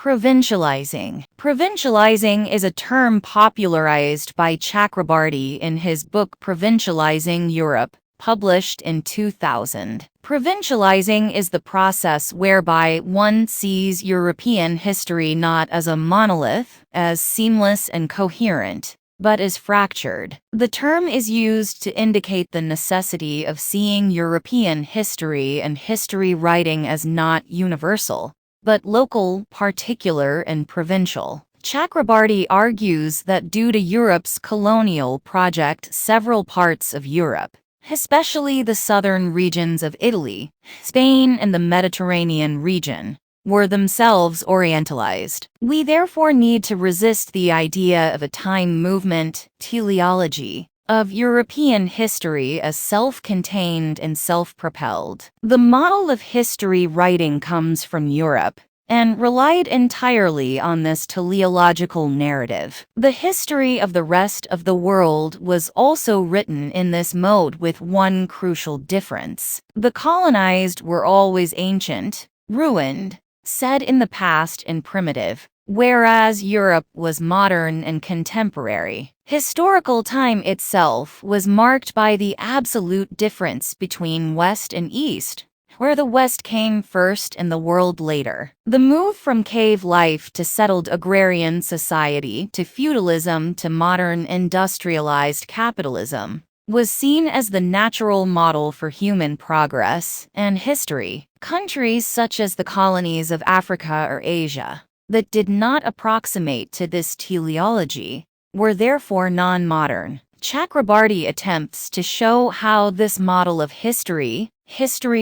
Provincializing. Provincializing is a term popularized by Chakrabarty in his book Provincializing Europe, published in 2000. Provincializing is the process whereby one sees European history not as a monolith, as seamless and coherent, but as fractured. The term is used to indicate the necessity of seeing European history and history writing as not universal, but local, particular, and provincial. Chakrabarty argues that due to Europe's colonial project, several parts of Europe, especially the southern regions of Italy, Spain, and the Mediterranean region, were themselves Orientalized. We therefore need to resist the idea of a time movement, teleology, of European history as self-contained and self-propelled. The model of history writing comes from Europe and relied entirely on this teleological narrative. The history of the rest of the world was also written in this mode with one crucial difference. The colonized were always ancient, ruined, said in the past and primitive, whereas Europe was modern and contemporary. Historical time itself was marked by the absolute difference between West and East, where the West came first and the world later. The move from cave life to settled agrarian society to feudalism to modern industrialized capitalism was seen as the natural model for human progress and history. Countries such as the colonies of Africa or Asia that did not approximate to this teleology were therefore non-modern. Chakrabarty attempts to show how this model of history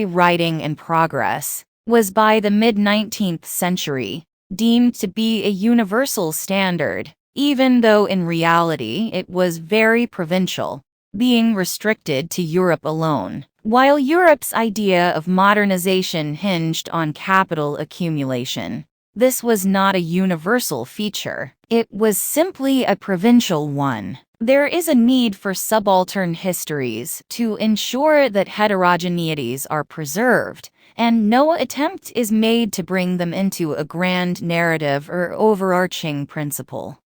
writing and progress, was by the mid-19th century deemed to be a universal standard, even though in reality it was very provincial, being restricted to Europe alone. While Europe's idea of modernization hinged on capital accumulation, this was not a universal feature. It was simply a provincial one. There is a need for subaltern histories to ensure that heterogeneities are preserved, and no attempt is made to bring them into a grand narrative or overarching principle.